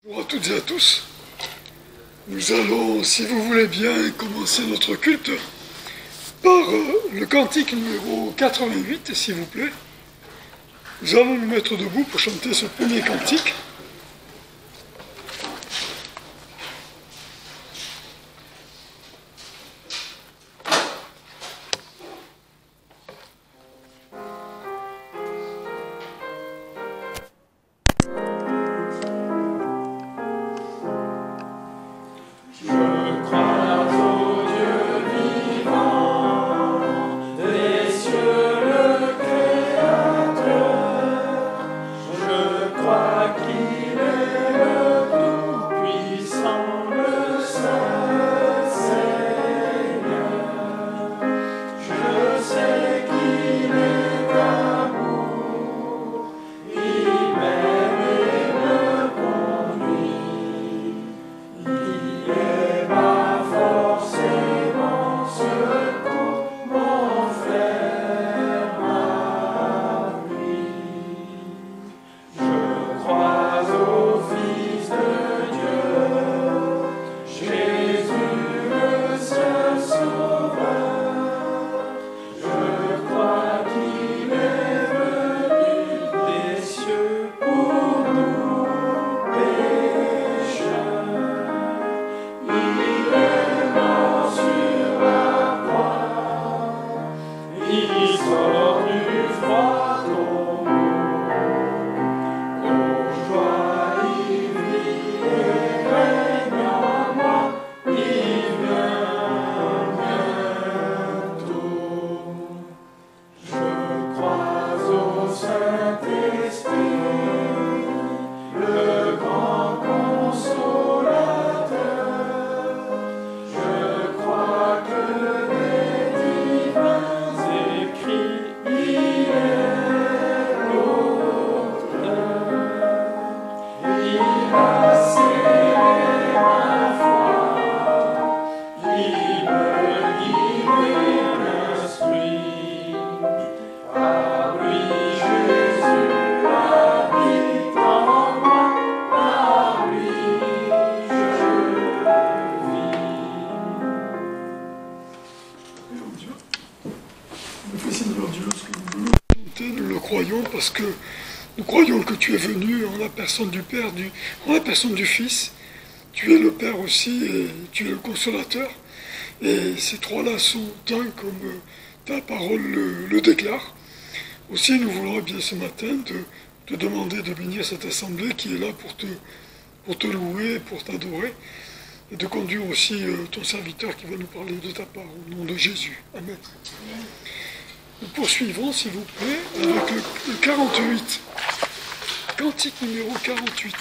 Bonjour à toutes et à tous. Nous allons, si vous voulez bien, commencer notre culte par le cantique numéro 88, s'il vous plaît. Nous allons nous mettre debout pour chanter ce premier cantique. Parce que nous croyons que tu es venu en la personne du Père, en la personne du Fils. Tu es le Père aussi et tu es le Consolateur. Et ces trois-là sont un comme ta parole le déclare. Aussi, nous voulons bien ce matin te demander de bénir cette assemblée qui est là pour te louer, pour t'adorer. Et de conduire aussi ton serviteur qui va nous parler de ta part au nom de Jésus. Amen. Nous poursuivons, s'il vous plaît, avec le 48. Cantique numéro 48.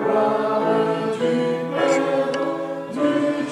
Gloire du Père, du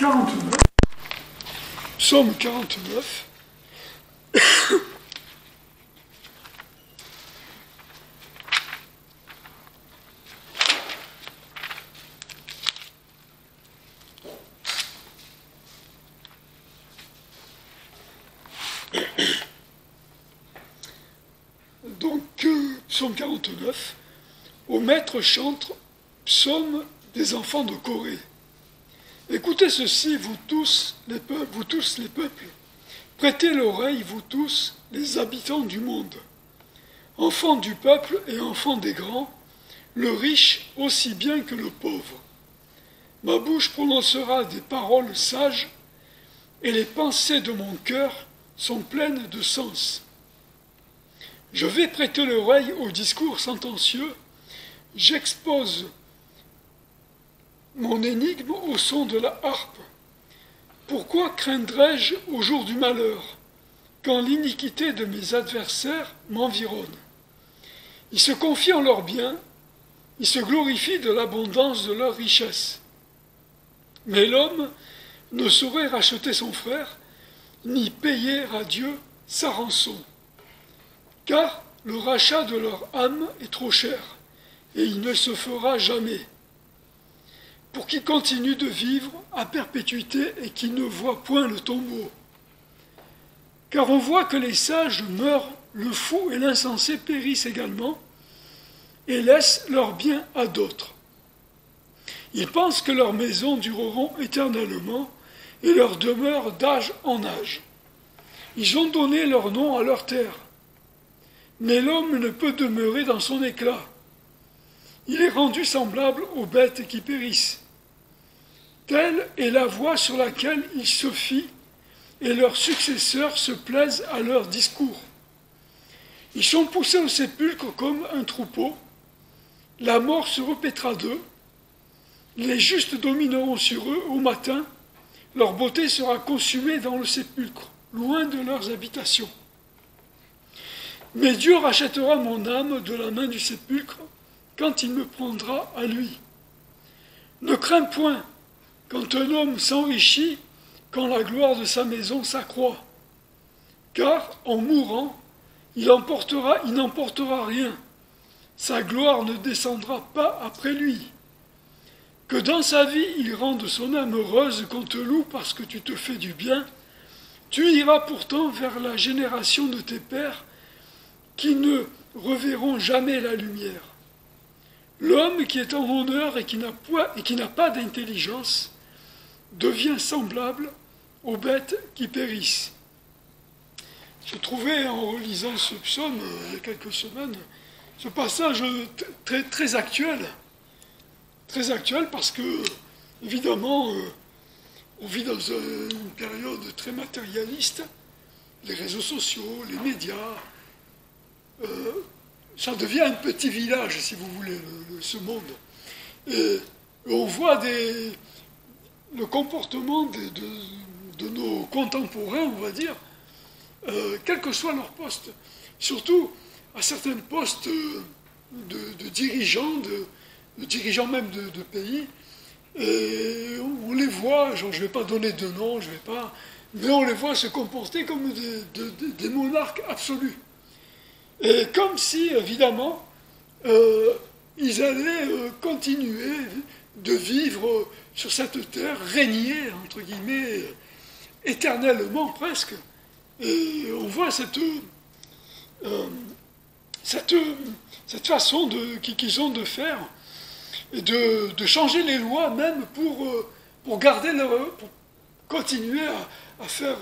49. Psaume 49. Donc, psaume 49, au maître chante, psaume des enfants de Corée. Écoutez ceci, vous tous les peuples, prêtez l'oreille, vous tous les habitants du monde. Enfants du peuple et enfants des grands, le riche aussi bien que le pauvre. Ma bouche prononcera des paroles sages, et les pensées de mon cœur sont pleines de sens. Je vais prêter l'oreille aux discours sentencieux, j'expose mon énigme au son de la harpe. Pourquoi craindrais-je au jour du malheur, quand l'iniquité de mes adversaires m'environne? Ils se confient en leurs biens, ils se glorifient de l'abondance de leur richesse. Mais l'homme ne saurait racheter son frère, ni payer à Dieu sa rançon. Car le rachat de leur âme est trop cher, et il ne se fera jamais. Pour qu'ils continuent de vivre à perpétuité et qu'ils ne voient point le tombeau. Car on voit que les sages meurent, le fou et l'insensé périssent également, et laissent leurs biens à d'autres. Ils pensent que leurs maisons dureront éternellement, et leur demeure d'âge en âge. Ils ont donné leur nom à leur terre. Mais l'homme ne peut demeurer dans son éclat. Il est rendu semblable aux bêtes qui périssent. Telle est la voie sur laquelle ils se fient, et leurs successeurs se plaisent à leurs discours. Ils sont poussés au sépulcre comme un troupeau. La mort se répétera d'eux. Les justes domineront sur eux au matin. Leur beauté sera consumée dans le sépulcre, loin de leurs habitations. Mais Dieu rachètera mon âme de la main du sépulcre quand il me prendra à lui. Ne crains point quand un homme s'enrichit, quand la gloire de sa maison s'accroît. Car en mourant, il n'emportera rien. Sa gloire ne descendra pas après lui. Que dans sa vie, il rende son âme heureuse qu'on te loue parce que tu te fais du bien. Tu iras pourtant vers la génération de tes pères qui ne reverront jamais la lumière. L'homme qui est en honneur et qui n'a pas d'intelligence devient semblable aux bêtes qui périssent. J'ai trouvé en relisant ce psaume il y a quelques semaines ce passage très actuel. Très actuel parce que, évidemment, on vit dans une période très matérialiste. Les réseaux sociaux, les médias, ça devient un petit village, si vous voulez, ce monde. Et on voit le comportement de nos contemporains, on va dire, quel que soit leur poste. Surtout à certains postes de dirigeants, de dirigeants même de pays, et on les voit, genre, je ne vais pas donner de nom, mais on les voit se comporter comme des monarques absolus. Et comme si, évidemment, ils allaient continuer de vivre sur cette terre, régner, entre guillemets, éternellement presque. Et on voit cette façon qu'ils ont de faire, et de changer les lois même pour garder pour continuer à faire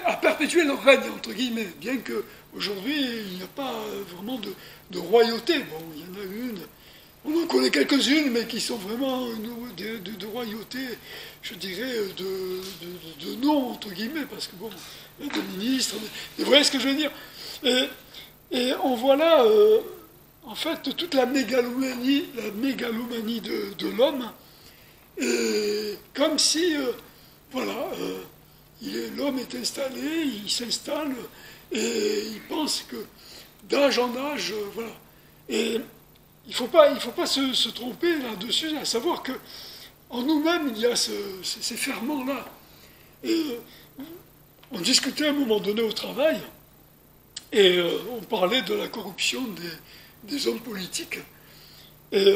à perpétuer leur règne, entre guillemets, bien qu'aujourd'hui il n'y a pas vraiment de royauté. Bon, il y en a une, on en connaît quelques-unes, mais qui sont vraiment de royauté, je dirais, de nom, entre guillemets, parce que bon, il y a des ministres, vous voyez ce que je veux dire. Et on voit là, en fait, toute la mégalomanie de l'homme, comme si, l'homme est installé, il s'installe, et il pense que d'âge en âge, voilà. Et il ne faut pas se tromper là-dessus, à savoir que en nous-mêmes, il y a ces ferments-là. Et on discutait à un moment donné au travail, et on parlait de la corruption des hommes politiques. Et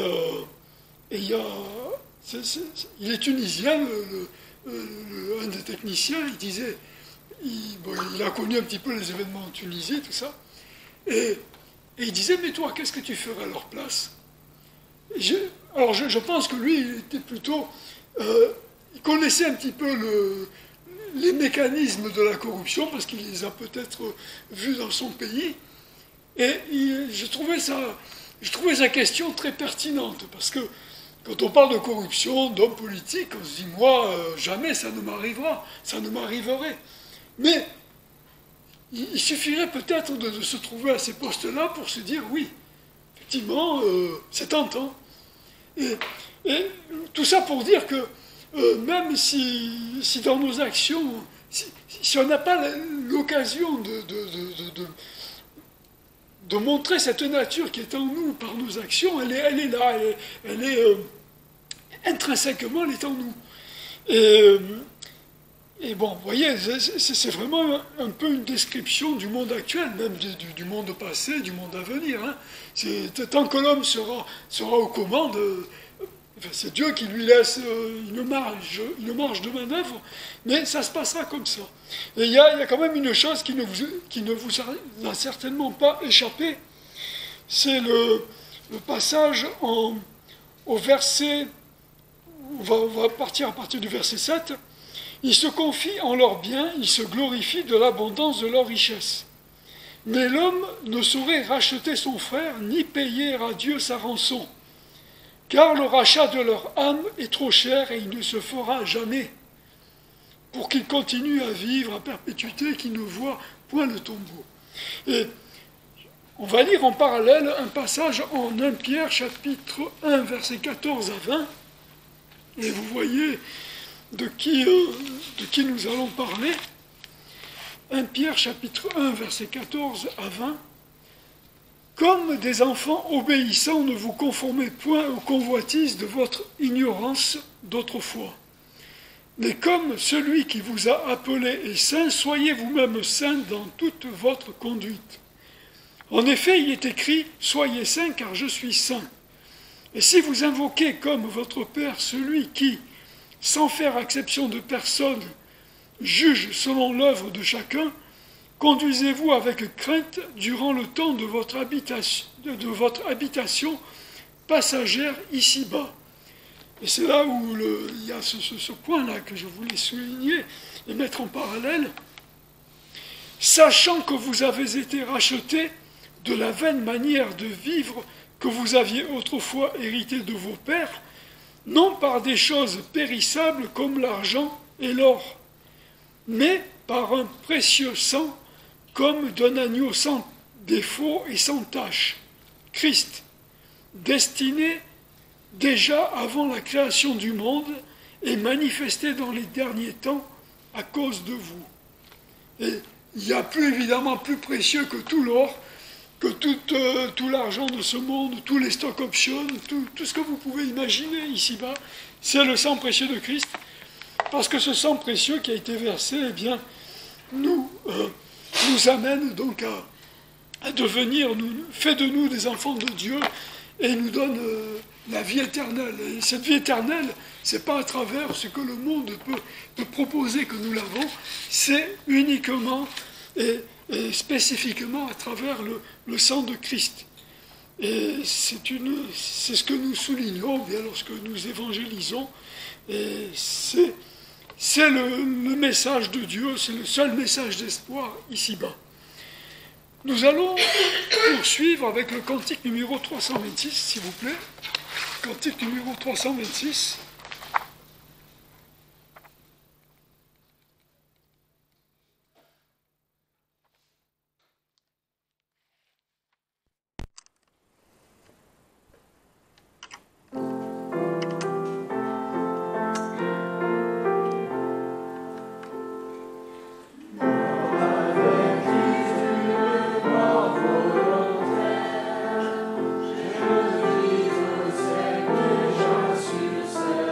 il y a, il est tunisien, un des techniciens, il disait, il a connu un petit peu les événements en Tunisie, tout ça, et il disait, mais toi, qu'est-ce que tu ferais à leur place? Alors je pense que lui, il était plutôt, il connaissait un petit peu les mécanismes de la corruption, parce qu'il les a peut-être vus dans son pays, et je trouvais sa question très pertinente, parce que quand on parle de corruption, d'hommes politiques, on se dit, moi, jamais ça ne m'arrivera, ça ne m'arriverait. Mais il suffirait peut-être de se trouver à ces postes-là pour se dire, oui, effectivement, c'est tentant. Et tout ça pour dire que même si dans nos actions, si on n'a pas l'occasion de montrer cette nature qui est en nous par nos actions, elle est là, elle est intrinsèquement, elle est en nous. Et bon, vous voyez, c'est vraiment un peu une description du monde actuel, même du monde passé, du monde à venir. Hein. Tant que l'homme sera aux commandes, c'est Dieu qui lui laisse une marge de manœuvre, mais ça se passera comme ça. Et il y a quand même une chose qui ne vous a certainement pas échappé, c'est le passage au verset, on va partir à partir du verset 7, ils se confient en leurs biens, ils se glorifient de l'abondance de leur richesse. Mais l'homme ne saurait racheter son frère, ni payer à Dieu sa rançon. Car le rachat de leur âme est trop cher et il ne se fera jamais, pour qu'ils continuent à vivre à perpétuité, qu'ils ne voient point le tombeau. Et on va lire en parallèle un passage en 1 Pierre, chapitre 1, versets 14 à 20, et vous voyez de qui nous allons parler. 1 Pierre, chapitre 1, versets 14 à 20. Comme des enfants obéissants, ne vous conformez point aux convoitises de votre ignorance d'autrefois. Mais comme celui qui vous a appelé est saint, soyez vous-même saints dans toute votre conduite. En effet, il est écrit, soyez saints car je suis saint. Et si vous invoquez comme votre Père celui qui, sans faire exception de personne, juge selon l'œuvre de chacun, conduisez-vous avec crainte durant le temps de votre habitation passagère ici-bas. Et c'est là où il y a ce point-là que je voulais souligner et mettre en parallèle. Sachant que vous avez été rachetés de la vaine manière de vivre que vous aviez autrefois hérité de vos pères, non par des choses périssables comme l'argent et l'or, mais par un précieux sang, comme d'un agneau sans défaut et sans tache, Christ, destiné déjà avant la création du monde et manifesté dans les derniers temps à cause de vous. Et il y a évidemment plus précieux que tout l'or, que tout l'argent de ce monde, tous les stock options, tout ce que vous pouvez imaginer ici-bas, c'est le sang précieux de Christ, parce que ce sang précieux qui a été versé, eh bien, nous amène donc à devenir, fait de nous des enfants de Dieu, et nous donne la vie éternelle. Et cette vie éternelle, c'est pas à travers ce que le monde peut proposer que nous l'avons, c'est uniquement et spécifiquement à travers le sang de Christ. Et c'est ce que nous soulignons bien lorsque nous évangélisons. Et c'est le message de Dieu, c'est le seul message d'espoir ici-bas. Nous allons poursuivre avec le cantique numéro 326, s'il vous plaît. Cantique numéro 326. Je dis au Seigneur, j'en suis seul.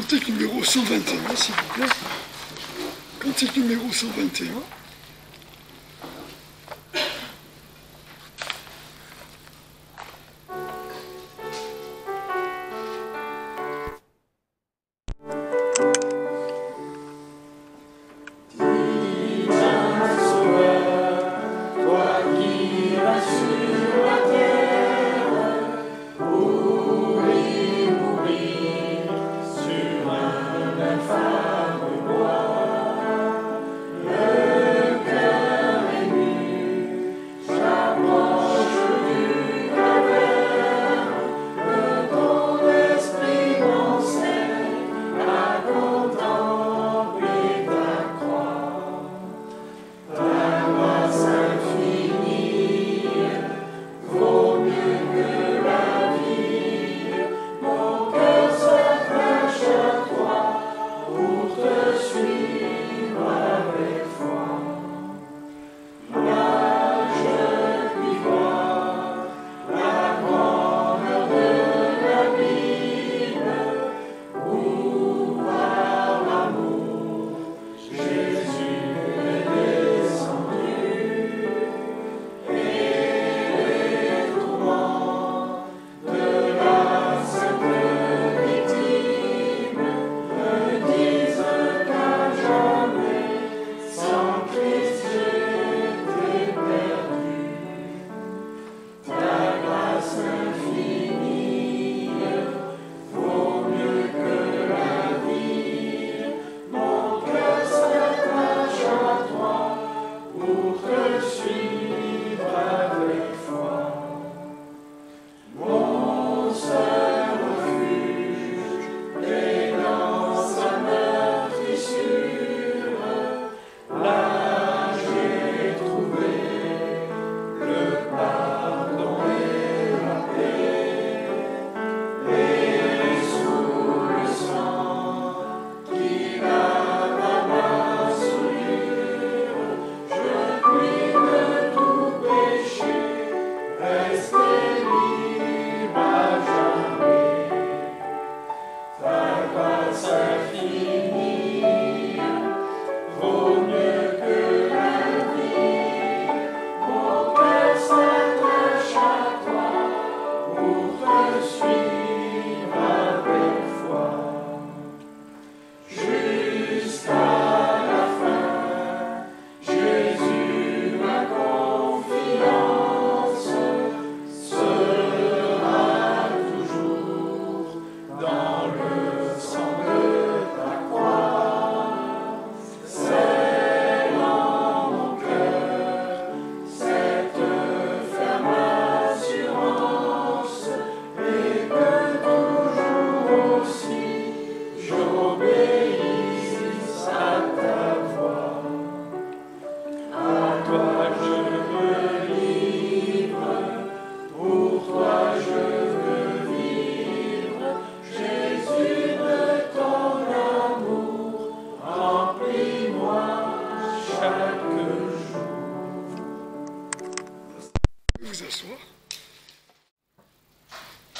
cantique numéro 121, s'il vous plaît. Cantique numéro 121.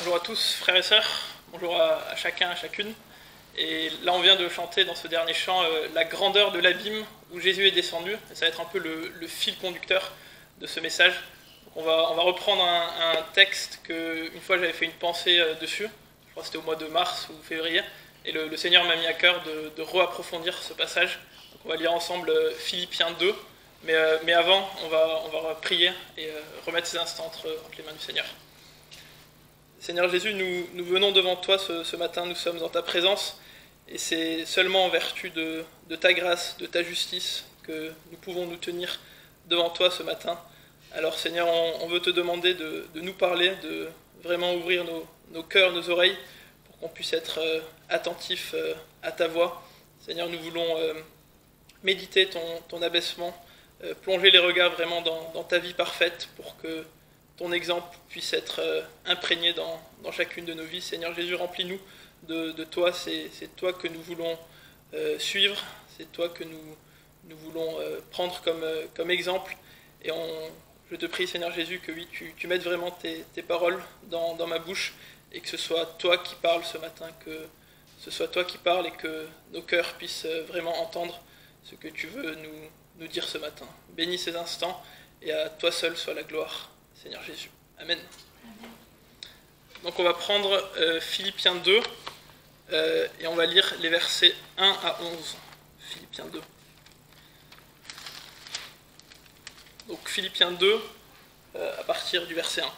Bonjour à tous, frères et sœurs, bonjour à chacun, à chacune. Et là, on vient de chanter dans ce dernier chant la grandeur de l'abîme où Jésus est descendu. Et ça va être un peu le fil conducteur de ce message. Donc on va reprendre un texte que une fois j'avais fait une pensée dessus. Je crois que c'était au mois de mars ou février. Et le Seigneur m'a mis à cœur de re-approfondir ce passage. Donc on va lire ensemble Philippiens 2. Mais avant, on va prier et remettre ces instants entre les mains du Seigneur. Seigneur Jésus, nous venons devant toi ce matin, nous sommes dans ta présence, et c'est seulement en vertu de ta grâce, de ta justice, que nous pouvons nous tenir devant toi ce matin. Alors Seigneur, on veut te demander de nous parler, de vraiment ouvrir nos cœurs, nos oreilles, pour qu'on puisse être attentifs à ta voix. Seigneur, nous voulons méditer ton abaissement, plonger les regards vraiment dans ta vie parfaite, pour que ton exemple puisse être imprégné dans chacune de nos vies. Seigneur Jésus, remplis-nous de toi. C'est toi que nous voulons suivre. C'est toi que nous voulons prendre comme exemple. Et je te prie, Seigneur Jésus, que oui, tu mettes vraiment tes paroles dans ma bouche et que ce soit toi qui parles ce matin, que ce soit toi qui parles et que nos cœurs puissent vraiment entendre ce que tu veux nous dire ce matin. Bénis ces instants et à toi seul soit la gloire, Seigneur Jésus. Amen. Donc on va prendre Philippiens 2 et on va lire les versets 1 à 11. Philippiens 2. Donc Philippiens 2 à partir du verset 1.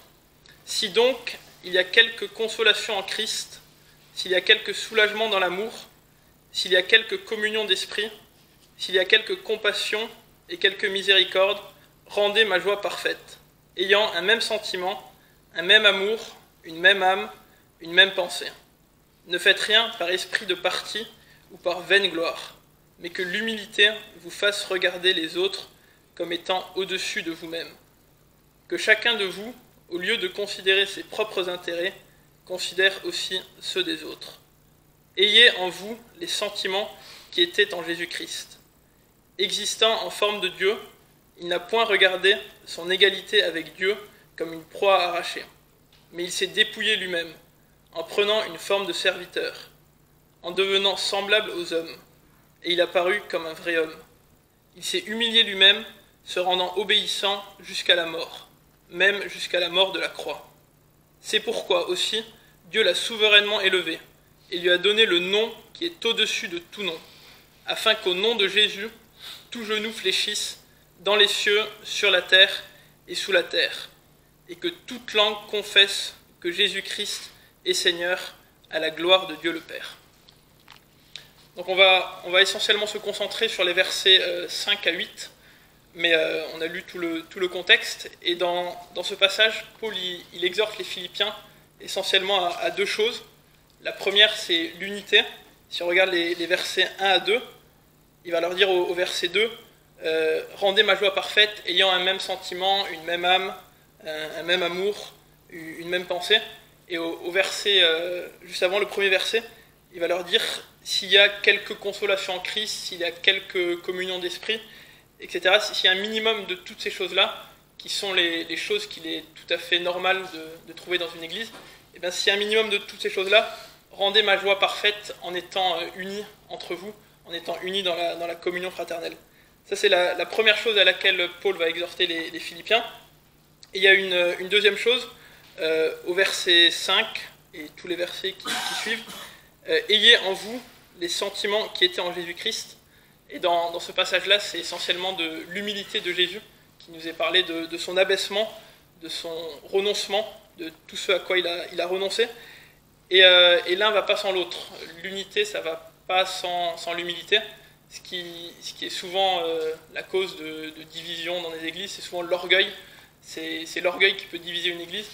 Si donc il y a quelque consolation en Christ, s'il y a quelque soulagement dans l'amour, s'il y a quelque communion d'esprit, s'il y a quelque compassion et quelque miséricorde, rendez ma joie parfaite, ayant un même sentiment, un même amour, une même âme, une même pensée. Ne faites rien par esprit de parti ou par vaine gloire, mais que l'humilité vous fasse regarder les autres comme étant au-dessus de vous-même. Que chacun de vous, au lieu de considérer ses propres intérêts, considère aussi ceux des autres. Ayez en vous les sentiments qui étaient en Jésus-Christ. Existant en forme de Dieu, il n'a point regardé son égalité avec Dieu comme une proie arrachée, mais il s'est dépouillé lui-même, en prenant une forme de serviteur, en devenant semblable aux hommes, et il apparut comme un vrai homme. Il s'est humilié lui-même, se rendant obéissant jusqu'à la mort, même jusqu'à la mort de la croix. C'est pourquoi aussi Dieu l'a souverainement élevé, et lui a donné le nom qui est au-dessus de tout nom, afin qu'au nom de Jésus, tout genou fléchisse dans les cieux, sur la terre et sous la terre, et que toute langue confesse que Jésus-Christ est Seigneur, à la gloire de Dieu le Père. Donc on va essentiellement se concentrer sur les versets 5 à 8, mais on a lu tout le contexte, et dans ce passage, Paul il exhorte les Philippiens essentiellement à deux choses. La première, c'est l'unité. Si on regarde les versets 1 à 2, il va leur dire au verset 2, rendez ma joie parfaite, ayant un même sentiment, une même âme, un même amour, une même pensée. Et au verset, juste avant le premier verset, il va leur dire s'il y a quelque consolation en Christ, s'il y a quelque communion d'esprit, etc. S'il y a un minimum de toutes ces choses-là, qui sont les choses qu'il est tout à fait normal de trouver dans une église, et bien s'il y a un minimum de toutes ces choses-là, rendez ma joie parfaite en étant unis entre vous, en étant unis dans la communion fraternelle. Ça, c'est la première chose à laquelle Paul va exhorter les Philippiens. Et il y a une deuxième chose, au verset 5 et tous les versets qui suivent. Ayez en vous les sentiments qui étaient en Jésus-Christ. Et dans ce passage-là, c'est essentiellement de l'humilité de Jésus qui nous est parlé, de son abaissement, de son renoncement, de tout ce à quoi il a renoncé. Et l'un ne va pas sans l'autre. L'unité, ça ne va pas sans l'humilité. Ce qui est souvent la cause de division dans les églises, c'est souvent l'orgueil. C'est l'orgueil qui peut diviser une église.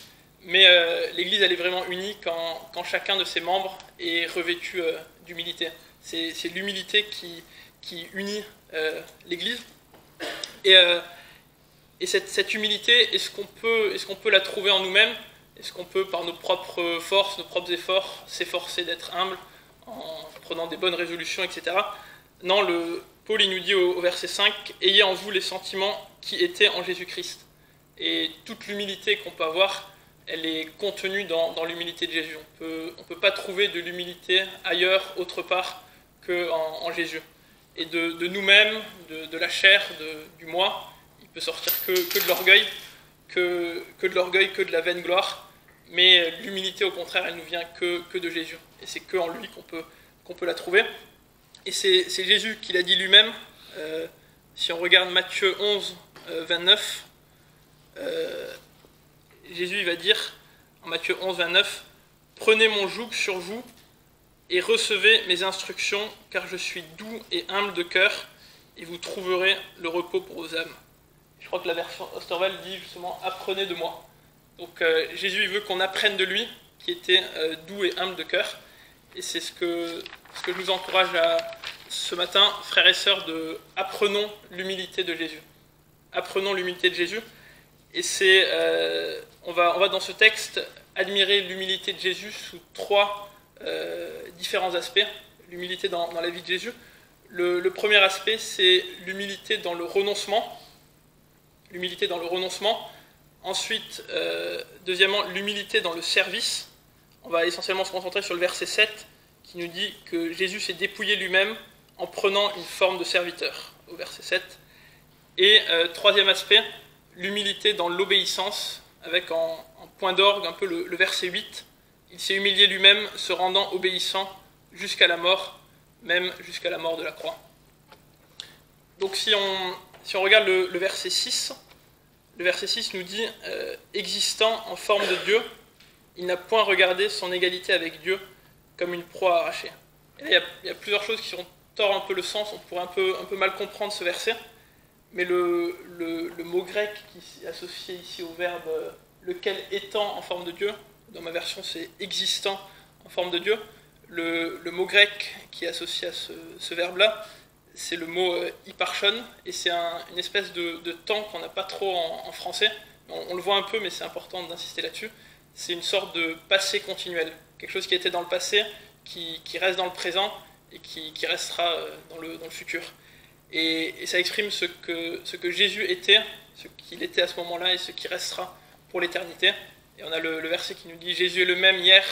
Mais l'église, elle est vraiment unie quand chacun de ses membres est revêtu d'humilité. C'est l'humilité qui unit l'église. Et cette humilité, est-ce qu'on peut la trouver en nous-mêmes? Est-ce qu'on peut, par nos propres forces, nos propres efforts, s'efforcer d'être humble en prenant des bonnes résolutions, etc. Non, Paul il nous dit au verset 5, « Ayez en vous les sentiments qui étaient en Jésus-Christ ». Et toute l'humilité qu'on peut avoir, elle est contenue dans l'humilité de Jésus. On ne peut pas trouver de l'humilité ailleurs, autre part qu'en Jésus. Et de nous-mêmes, de la chair, du moi, il peut sortir que de l'orgueil, que de la vaine gloire. Mais l'humilité, au contraire, elle ne vient que de Jésus. Et c'est qu'en lui qu'on peut la trouver. Et c'est Jésus qui l'a dit lui-même. Si on regarde Matthieu 11, 29, Jésus il va dire, en Matthieu 11, 29, « Prenez mon joug sur vous et recevez mes instructions, car je suis doux et humble de cœur, et vous trouverez le repos pour vos âmes. » Je crois que la version Osterwald dit justement « Apprenez de moi ». Donc Jésus il veut qu'on apprenne de lui, qui était doux et humble de cœur. Et c'est ce que je vous encourage ce matin, frères et sœurs, apprenons l'humilité de Jésus. Apprenons l'humilité de Jésus. Et on va dans ce texte admirer l'humilité de Jésus sous trois différents aspects. L'humilité dans la vie de Jésus. Le premier aspect, c'est l'humilité dans le renoncement. L'humilité dans le renoncement. Ensuite, deuxièmement, l'humilité dans le service. On va essentiellement se concentrer sur le verset 7, qui nous dit que Jésus s'est dépouillé lui-même en prenant une forme de serviteur, au verset 7. Et troisième aspect, l'humilité dans l'obéissance, avec en point d'orgue un peu le verset 8. Il s'est humilié lui-même, se rendant obéissant jusqu'à la mort, même jusqu'à la mort de la croix. Donc si on regarde le verset 6, le verset 6 nous dit « Existant en forme de Dieu, il n'a point regardé son égalité avec Dieu comme une proie arrachée. » Et là, il y a plusieurs choses qui tordent un peu le sens, on pourrait un peu mal comprendre ce verset, mais le mot grec qui est associé ici au verbe « lequel étant en forme de Dieu », dans ma version c'est « existant en forme de Dieu », le mot grec qui est associé à ce verbe-là, c'est le mot hyparchon, et c'est une espèce de temps qu'on n'a pas trop en français. On le voit un peu, mais c'est important d'insister là-dessus. C'est une sorte de passé continuel, quelque chose qui était dans le passé, qui reste dans le présent, et qui restera dans le futur. Et ça exprime ce que Jésus était, ce qu'il était à ce moment-là, et ce qui restera pour l'éternité. Et on a le verset qui nous dit « Jésus est le même hier,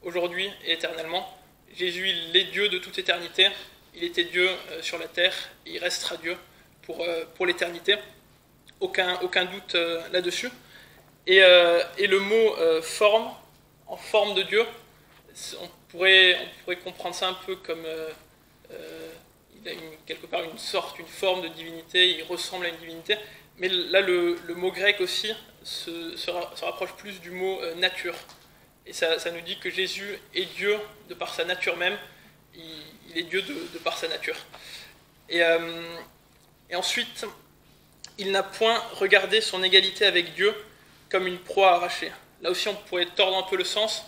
aujourd'hui et éternellement ». Jésus, il est Dieu de toute éternité. Il était Dieu sur la terre, et il restera Dieu pour l'éternité. Aucun doute là-dessus. Et le mot forme, en forme de Dieu, on pourrait comprendre ça un peu comme il a quelque part une forme de divinité, il ressemble à une divinité. Mais là, le mot grec aussi se rapproche plus du mot nature. Et ça nous dit que Jésus est Dieu de par sa nature même. Il est Dieu de par sa nature. Et ensuite, il n'a point regardé son égalité avec Dieu comme une proie arrachée. Là aussi, on pourrait tordre un peu le sens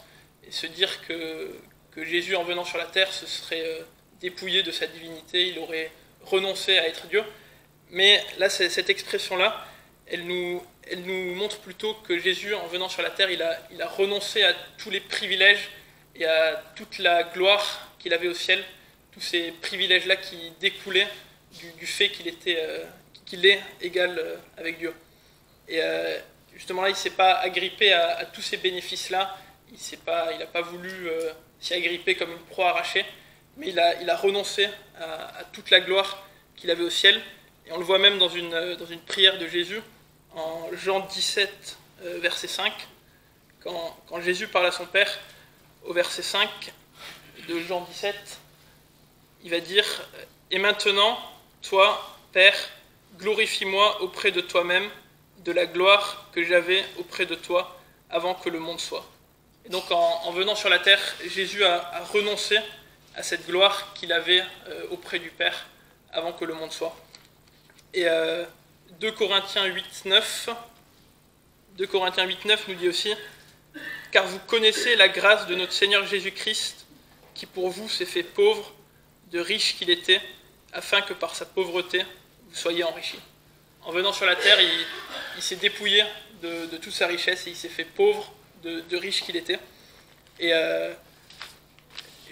et se dire que Jésus, en venant sur la terre, se serait dépouillé de sa divinité, il aurait renoncé à être Dieu. Mais là, cette expression-là, elle nous montre plutôt que Jésus, en venant sur la terre, il a renoncé à tous les privilèges et à toute la gloire qu'il avait au ciel, tous ces privilèges-là qui découlaient du fait qu'il est égal avec Dieu. Et justement là, il ne s'est pas agrippé à tous ces bénéfices-là, il n'a pas voulu s'y agripper comme une proie arrachée, mais il a renoncé à toute la gloire qu'il avait au ciel. Et on le voit même dans une prière de Jésus, en Jean 17, verset 5, quand Jésus parle à son Père, au verset 5 de Jean 17, il va dire « Et maintenant, toi, Père, glorifie-moi auprès de toi-même de la gloire que j'avais auprès de toi avant que le monde soit. » Et donc en venant sur la terre, Jésus a renoncé à cette gloire qu'il avait auprès du Père avant que le monde soit. Et 2 Corinthiens 8.9 nous dit aussi « Car vous connaissez la grâce de notre Seigneur Jésus-Christ, qui pour vous s'est fait pauvre, de riche qu'il était, afin que par sa pauvreté vous soyez enrichis. » En venant sur la terre, il s'est dépouillé de toute sa richesse et il s'est fait pauvre, de riche qu'il était. Et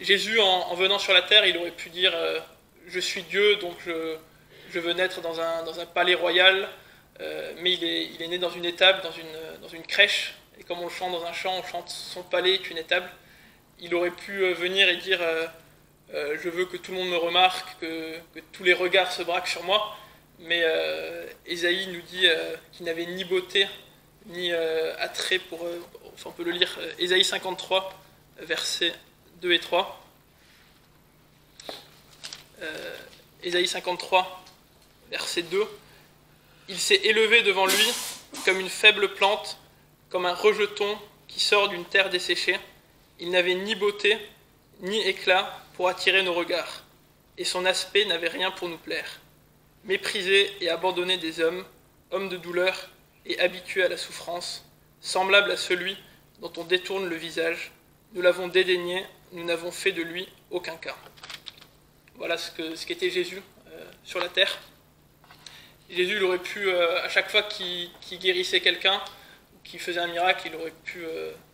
Jésus, en venant sur la terre, il aurait pu dire « Je suis Dieu, donc je veux naître dans un palais royal. » Mais il est né dans une étable, dans une crèche. Et comme on le chante dans un chant, on chante « Son palais est une étable ». Il aurait pu venir et dire je veux que tout le monde me remarque, que tous les regards se braquent sur moi. Mais Ésaïe nous dit qu'il n'avait ni beauté, ni attrait pour... enfin, on peut le lire, Ésaïe 53, versets 2 et 3. Ésaïe 53, verset 2. « Il s'est élevé devant lui comme une faible plante, comme un rejeton qui sort d'une terre desséchée. Il n'avait ni beauté, ni éclat pour attirer nos regards, et son aspect n'avait rien pour nous plaire. Méprisé et abandonné des hommes, homme de douleur et habitué à la souffrance, semblable à celui dont on détourne le visage, nous l'avons dédaigné, nous n'avons fait de lui aucun cas. » Voilà ce qu'était Jésus sur la terre. Jésus, il aurait pu, à chaque fois qu'il guérissait quelqu'un, qui faisait un miracle, il aurait pu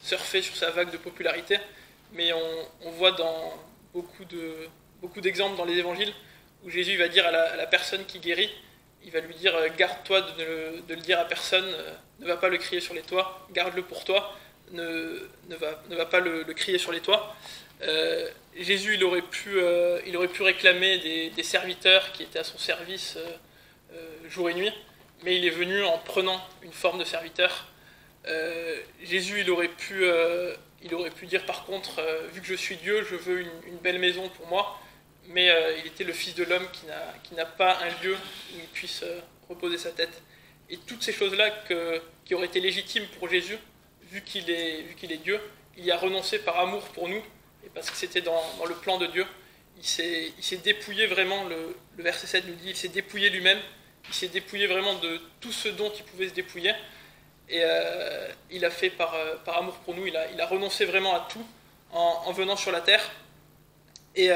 surfer sur sa vague de popularité. Mais on voit dans beaucoup d'exemples dans les évangiles où Jésus va dire à la personne qui guérit, il va lui dire « Garde-toi de le dire à personne, ne va pas le crier sur les toits, garde-le pour toi, ne va pas le crier sur les toits. » Jésus, il aurait pu réclamer des serviteurs qui étaient à son service jour et nuit, mais il est venu en prenant une forme de serviteur. Jésus, il aurait pu dire par contre, vu que je suis Dieu, je veux une belle maison pour moi, mais il était le Fils de l'homme qui n'a pas un lieu où il puisse reposer sa tête. Et toutes ces choses-là qui auraient été légitimes pour Jésus, vu qu'il est Dieu, il y a renoncé par amour pour nous, et parce que c'était dans le plan de Dieu. Il s'est dépouillé vraiment, le verset 7 nous dit, il s'est dépouillé lui-même, il s'est dépouillé vraiment de tout ce dont il pouvait se dépouiller, et il a fait par amour pour nous, il a renoncé vraiment à tout en venant sur la terre. Et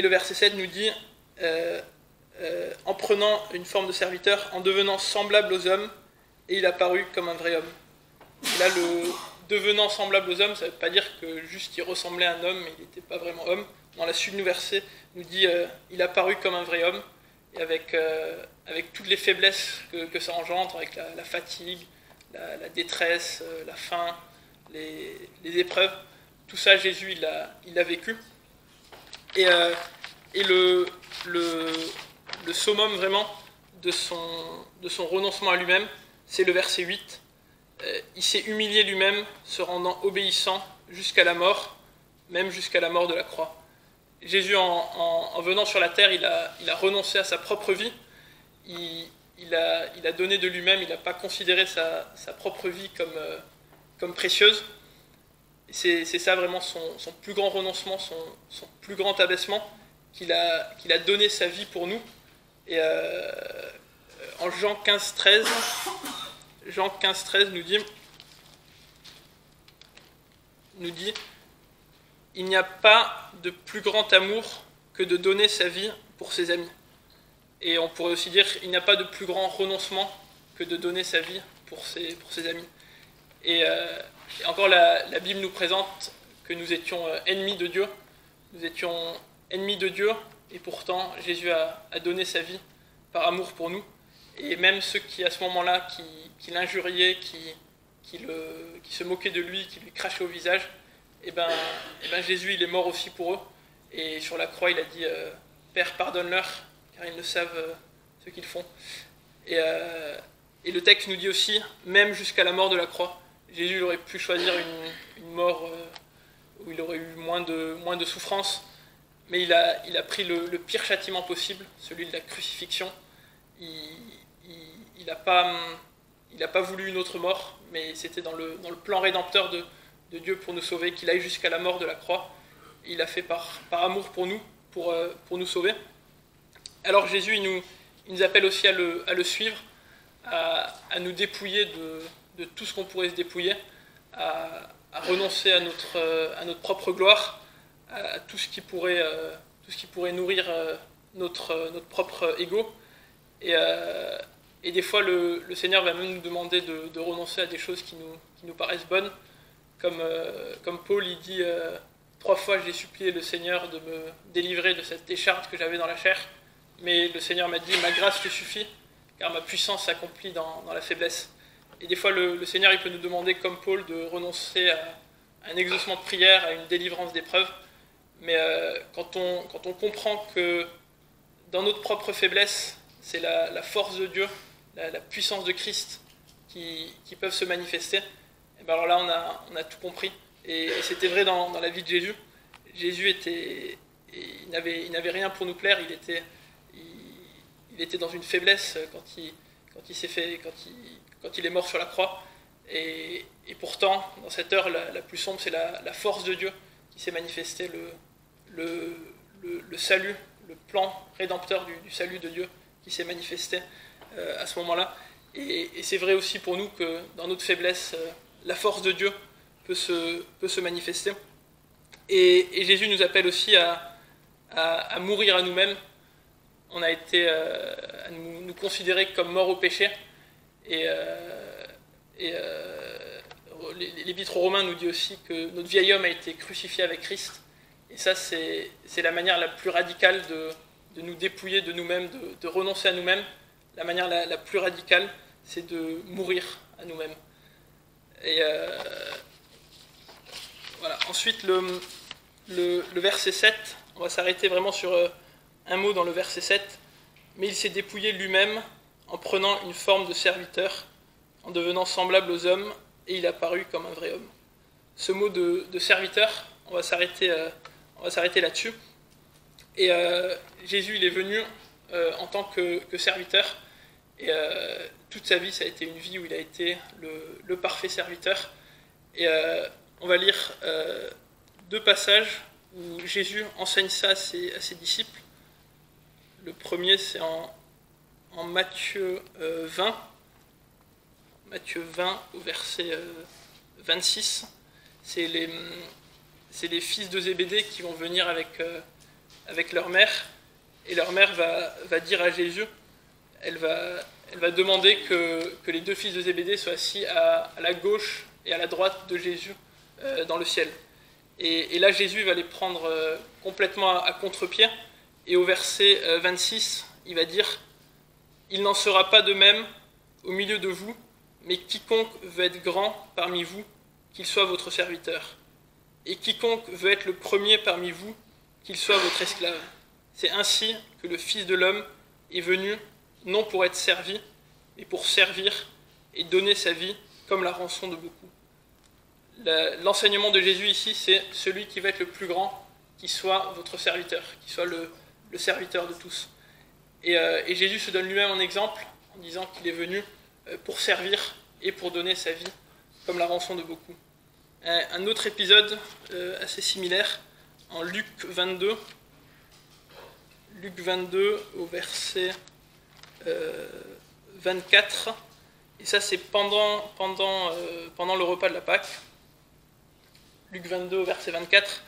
le verset 7 nous dit, en prenant une forme de serviteur, en devenant semblable aux hommes, et il a paru comme un vrai homme. Et là, le devenant semblable aux hommes, ça ne veut pas dire que juste il ressemblait à un homme, mais il n'était pas vraiment homme. Dans la suite du verset, nous dit il a paru comme un vrai homme, et avec toutes les faiblesses que ça engendre, avec la fatigue, la détresse, la faim, les épreuves, tout ça, Jésus, il l'a vécu. Et le summum vraiment de son renoncement à lui-même, c'est le verset 8. Il s'est humilié lui-même, se rendant obéissant jusqu'à la mort, même jusqu'à la mort de la croix. Jésus, en venant sur la terre, il a renoncé à sa propre vie, il a donné de lui-même, il n'a pas considéré sa propre vie comme précieuse. C'est ça vraiment son plus grand renoncement, son plus grand abaissement, qu'il a donné sa vie pour nous. Et en Jean 15,13, Jean 15,13 nous dit il n'y a pas de plus grand amour que de donner sa vie pour ses amis. Et on pourrait aussi dire il n'y a pas de plus grand renoncement que de donner sa vie pour ses amis. Et encore la Bible nous présente que nous étions ennemis de Dieu. Nous étions ennemis de Dieu et pourtant Jésus a donné sa vie par amour pour nous. Et même ceux qui à ce moment-là qui l'injuriaient, qui se moquaient de lui, qui lui crachaient au visage, et ben Jésus il est mort aussi pour eux. Et sur la croix il a dit Père pardonne-leur car ils ne savent ce qu'ils font. Et le texte nous dit aussi même jusqu'à la mort de la croix. Jésus aurait pu choisir une mort où il aurait eu moins de souffrance, mais il a pris le pire châtiment possible, celui de la crucifixion. Il n'a pas voulu une autre mort, mais c'était dans le plan rédempteur de Dieu pour nous sauver, qu'il aille jusqu'à la mort de la croix. Il a fait par amour pour nous, pour nous sauver. Alors Jésus, il nous appelle aussi à le suivre, à nous dépouiller de tout ce qu'on pourrait se dépouiller, à renoncer à notre propre gloire, à tout ce qui pourrait nourrir notre propre ego. Et des fois, le Seigneur va même nous demander de renoncer à des choses qui nous paraissent bonnes. Comme Paul, il dit 3 fois, j'ai supplié le Seigneur de me délivrer de cette écharpe que j'avais dans la chair. Mais le Seigneur m'a dit, ma grâce te suffit, car ma puissance s'accomplit dans la faiblesse. Et des fois, le Seigneur, il peut nous demander, comme Paul, de renoncer à un exaucement de prière, à une délivrance d'épreuves. Mais quand on comprend que dans notre propre faiblesse, c'est la force de Dieu, la puissance de Christ qui peuvent se manifester, et ben alors là, on a tout compris. Et c'était vrai dans la vie de Jésus. Jésus il n'avait rien pour nous plaire, il était dans une faiblesse quand il est mort sur la croix. Et pourtant, dans cette heure la plus sombre, c'est la force de Dieu qui s'est manifestée, le salut, le plan rédempteur du salut de Dieu qui s'est manifesté à ce moment-là. Et c'est vrai aussi pour nous que dans notre faiblesse, la force de Dieu peut se manifester. Et Jésus nous appelle aussi à mourir à nous-mêmes. On a été à nous considérer comme morts au péché. Et l'Épître aux Romains nous dit aussi que notre vieil homme a été crucifié avec Christ. Et ça, c'est la manière la plus radicale de nous dépouiller de nous-mêmes, de renoncer à nous-mêmes. La manière la plus radicale, c'est de mourir à nous-mêmes. Et voilà. Ensuite, le verset 7, on va s'arrêter vraiment sur un mot dans le verset 7. Mais il s'est dépouillé lui-même en prenant une forme de serviteur, en devenant semblable aux hommes, et il apparut comme un vrai homme. Ce mot de serviteur, on va s'arrêter là-dessus. Et Jésus, il est venu en tant que serviteur, et toute sa vie, ça a été une vie où il a été le parfait serviteur. Et on va lire 2 passages où Jésus enseigne ça à ses disciples. Le premier, c'est en Matthieu 20. Matthieu 20 au verset 26. C'est les fils de Zébédée qui vont venir avec leur mère. Et leur mère va dire à Jésus, elle va demander que les 2 fils de Zébédée soient assis à la gauche et à la droite de Jésus dans le ciel. Et là, Jésus va les prendre complètement à contre-pied. Et au verset 26, il va dire « Il n'en sera pas de même au milieu de vous, mais quiconque veut être grand parmi vous, qu'il soit votre serviteur. Et quiconque veut être le premier parmi vous, qu'il soit votre esclave. C'est ainsi que le Fils de l'homme est venu, non pour être servi, mais pour servir et donner sa vie comme la rançon de beaucoup. » L'enseignement de Jésus ici, c'est celui qui va être le plus grand, qui soit votre serviteur, qui soit le serviteur de tous. Et Jésus se donne lui-même en exemple en disant qu'il est venu pour servir et pour donner sa vie comme la rançon de beaucoup. Un autre épisode assez similaire en Luc 22. Luc 22 au verset 24. Et ça, c'est pendant le repas de la Pâque. Luc 22 au verset 24.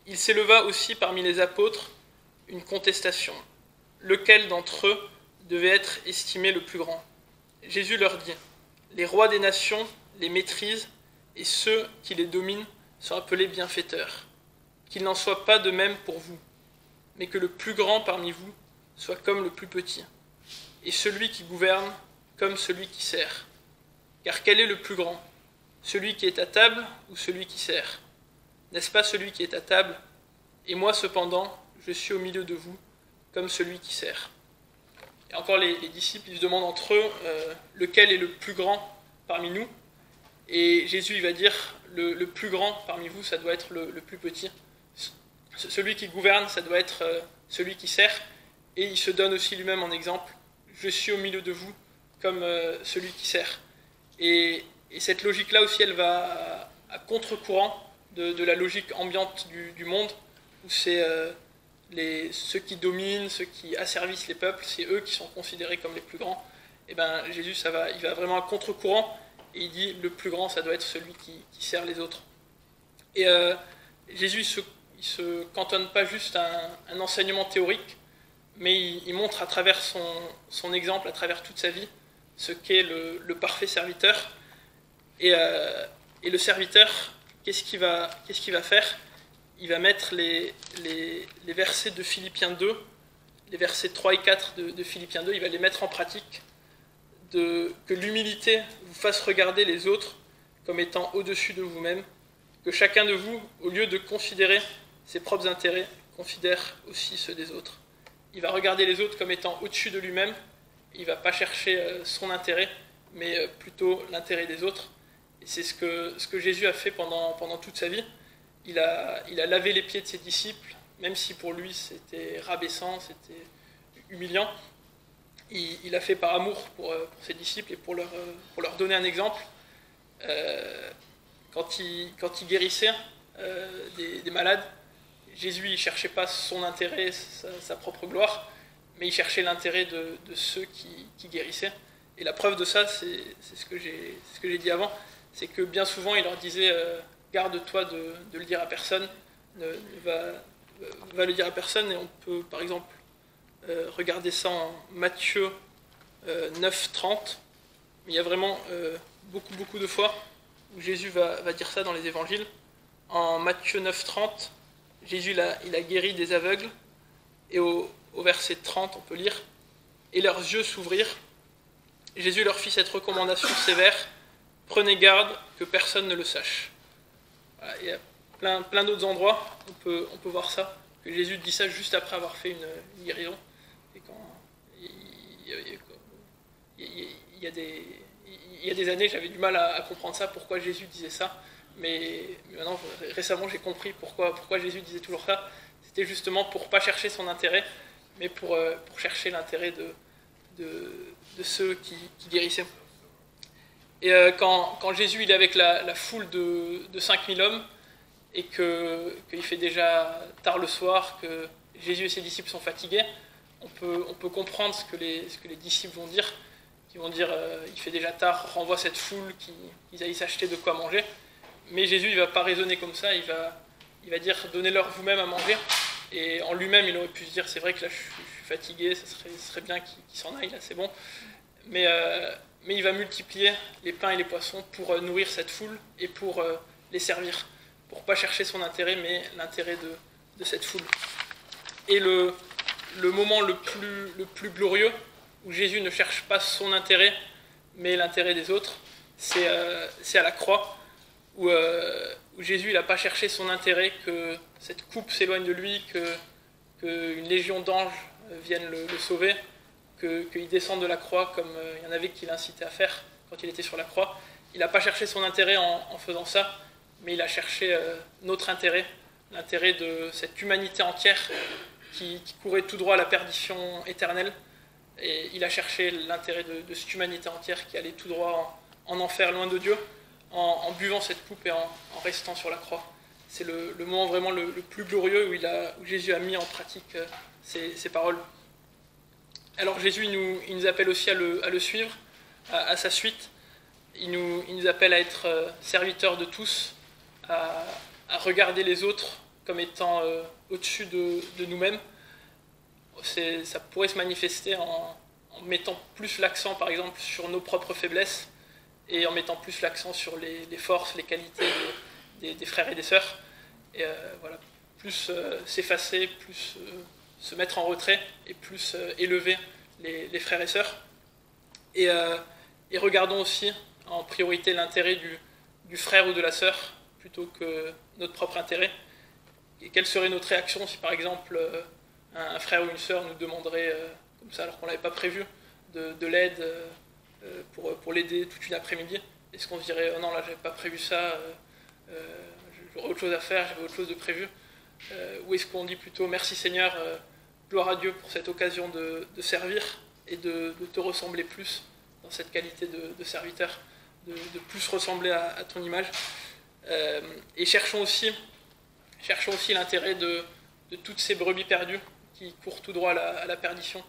Il s'éleva aussi parmi les apôtres une contestation. Lequel d'entre eux devait être estimé le plus grand ? Jésus leur dit, les rois des nations les maîtrisent et ceux qui les dominent sont appelés bienfaiteurs. Qu'il n'en soit pas de même pour vous, mais que le plus grand parmi vous soit comme le plus petit, et celui qui gouverne comme celui qui sert. Car quel est le plus grand ? Celui qui est à table ou celui qui sert ? N'est-ce pas celui qui est à table ? Et moi cependant, je suis au milieu de vous, comme celui qui sert. Et encore les disciples, ils se demandent entre eux lequel est le plus grand parmi nous. Et Jésus, il va dire, le plus grand parmi vous, ça doit être le plus petit. Celui qui gouverne, ça doit être celui qui sert. Et il se donne aussi lui-même en exemple, je suis au milieu de vous, comme celui qui sert. Et cette logique-là aussi, elle va à contre-courant de la logique ambiante du monde, où c'est ceux qui dominent, ceux qui asservissent les peuples, c'est eux qui sont considérés comme les plus grands. Et bien Jésus, il va vraiment à contre-courant, et il dit le plus grand, ça doit être celui qui sert les autres. Et Jésus, il se cantonne pas juste à un enseignement théorique, mais il montre à travers son exemple, à travers toute sa vie, ce qu'est le parfait serviteur. Et le serviteur, qu'est-ce qu'il va faire ? Il va mettre les versets de Philippiens 2, les versets 3 et 4 de Philippiens 2, il va les mettre en pratique, que l'humilité vous fasse regarder les autres comme étant au-dessus de vous-même, que chacun de vous, au lieu de considérer ses propres intérêts, considère aussi ceux des autres. Il va regarder les autres comme étant au-dessus de lui-même, il ne va pas chercher son intérêt, mais plutôt l'intérêt des autres. Et c'est ce que Jésus a fait pendant toute sa vie. Il a lavé les pieds de ses disciples, même si pour lui c'était rabaissant, c'était humiliant. Il a fait par amour pour ses disciples et pour leur donner un exemple. Quand il guérissait des malades, Jésus ne cherchait pas son intérêt, sa propre gloire, mais il cherchait l'intérêt de ceux qui guérissaient. Et la preuve de ça, c'est ce que j'ai dit avant, c'est que bien souvent il leur disait garde-toi de le dire à personne, va le dire à personne. Et on peut par exemple regarder ça en Matthieu 9:30. Il y a vraiment beaucoup de fois où Jésus va dire ça dans les évangiles. En Matthieu 9:30, Jésus il a guéri des aveugles, et au verset 30 on peut lire « Et leurs yeux s'ouvrirent. Jésus leur fit cette recommandation sévère, prenez garde que personne ne le sache. » Voilà, plein d'autres endroits, on peut voir ça, que Jésus dit ça juste après avoir fait une guérison. Et quand il y a des années, j'avais du mal à comprendre ça, pourquoi Jésus disait ça, mais maintenant, récemment, j'ai compris pourquoi Jésus disait toujours ça. C'était justement pour ne pas chercher son intérêt, mais pour chercher l'intérêt de ceux qui guérissaient. Et quand Jésus il est avec la foule de 5000 hommes, et qu'il fait déjà tard le soir, que Jésus et ses disciples sont fatigués, on peut comprendre ce que les disciples vont dire. Ils vont dire il fait déjà tard, renvoie cette foule, qu'ils aillent s'acheter de quoi manger. Mais Jésus il ne va pas raisonner comme ça, il va dire donnez-leur vous-même à manger. Et en lui-même il aurait pu se dire c'est vrai que là je suis fatigué, ce serait bien qu'il s'en aille, là c'est bon. Mais il va multiplier les pains et les poissons pour nourrir cette foule et pour les servir. Pour ne pas chercher son intérêt, mais l'intérêt de cette foule. Et le moment le plus glorieux, où Jésus ne cherche pas son intérêt, mais l'intérêt des autres, c'est à la croix, où Jésus n'a pas cherché son intérêt, que cette coupe s'éloigne de lui, qu'une légion d'anges vienne le sauver, qu'il descende de la croix, comme il y en avait qui l'incitaient à faire quand il était sur la croix. Il n'a pas cherché son intérêt en faisant ça, mais il a cherché notre intérêt, l'intérêt de cette humanité entière qui courait tout droit à la perdition éternelle. Et il a cherché l'intérêt de cette humanité entière qui allait tout droit en enfer, loin de Dieu, en buvant cette coupe et en restant sur la croix. C'est le moment vraiment le plus glorieux où Jésus a mis en pratique ces paroles. Alors Jésus il nous appelle aussi à le suivre, à sa suite. Il nous appelle à être serviteurs de tous, à regarder les autres comme étant au-dessus de nous-mêmes. Ça pourrait se manifester en mettant plus l'accent, par exemple, sur nos propres faiblesses et en mettant plus l'accent sur les forces, les qualités des frères et des sœurs. Et voilà, plus s'effacer, plus se mettre en retrait et plus élever les frères et sœurs. Et regardons aussi en priorité l'intérêt du frère ou de la sœur plutôt que notre propre intérêt. Et quelle serait notre réaction si par exemple un frère ou une sœur nous demanderait, comme ça alors qu'on ne l'avait pas prévu, de l'aide pour l'aider toute une après-midi? Est-ce qu'on se dirait oh non là j'avais pas prévu ça, j'aurais autre chose à faire, j'avais autre chose de prévu, ou est-ce qu'on dit plutôt merci Seigneur, gloire à Dieu pour cette occasion de servir et de te ressembler plus dans cette qualité de serviteur, de plus ressembler à ton image. Et cherchons aussi l'intérêt de toutes ces brebis perdues qui courent tout droit à la perdition.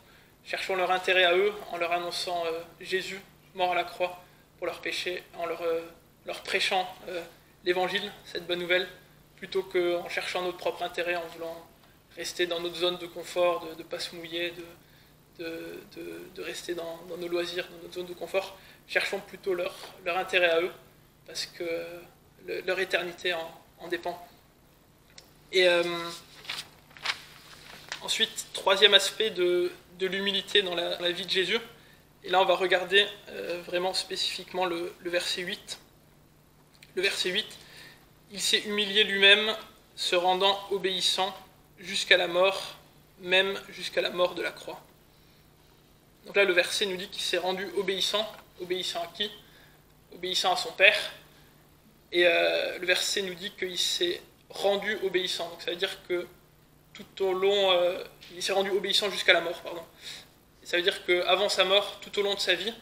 Cherchons leur intérêt à eux en leur annonçant Jésus mort à la croix pour leurs péchés, en leur prêchant l'évangile, cette bonne nouvelle, plutôt qu'en cherchant notre propre intérêt, en voulant rester dans notre zone de confort, de ne pas se mouiller, de rester dans nos loisirs, dans notre zone de confort. Cherchons plutôt leur intérêt à eux, parce que leur éternité en dépend. Et ensuite, troisième aspect de l'humilité dans la vie de Jésus. Et là, on va regarder vraiment spécifiquement le verset 8. Le verset 8, « Il s'est humilié lui-même, se rendant obéissant jusqu'à la mort, même jusqu'à la mort de la croix. » Donc là, le verset nous dit qu'il s'est rendu obéissant. Obéissant à qui? Obéissant à son Père. Et le verset nous dit qu'il s'est rendu obéissant. Donc ça veut dire que tout au long, il s'est rendu obéissant jusqu'à la mort, pardon. Et ça veut dire qu'avant sa mort, tout au long de sa vie,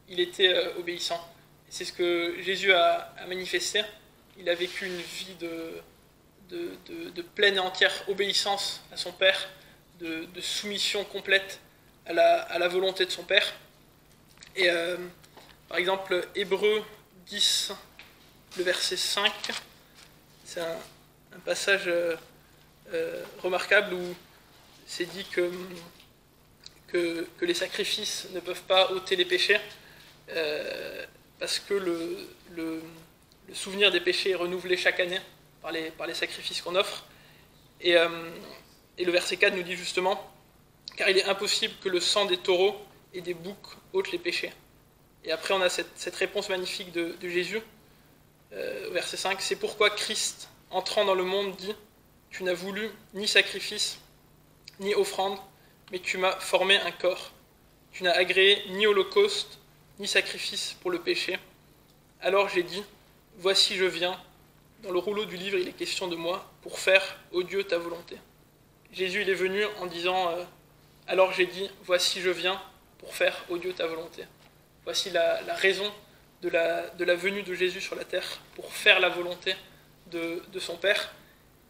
il était obéissant. Et c'est ce que Jésus a manifesté. Il a vécu une vie de pleine et entière obéissance à son Père, de soumission complète à la volonté de son Père. Et par exemple, Hébreux 10, le verset 5, c'est un passage remarquable où c'est dit que les sacrifices ne peuvent pas ôter les péchés, parce que le souvenir des péchés est renouvelé chaque année par les sacrifices qu'on offre. Et le verset 4 nous dit justement « Car il est impossible que le sang des taureaux et des boucs ôte les péchés. » Et après on a cette réponse magnifique de Jésus, au verset 5, « C'est pourquoi Christ, entrant dans le monde, dit « Tu n'as voulu ni sacrifice, ni offrande, mais tu m'as formé un corps. Tu n'as agréé ni holocauste, ni sacrifice pour le péché. Alors j'ai dit « Voici je viens ». Dans le rouleau du livre, il est question de moi, pour faire, ô Dieu, ta volonté. Jésus, il est venu en disant « Alors j'ai dit, voici je viens, pour faire, ô Dieu, ta volonté ». Voici la raison de la venue de Jésus sur la terre, pour faire la volonté de son Père.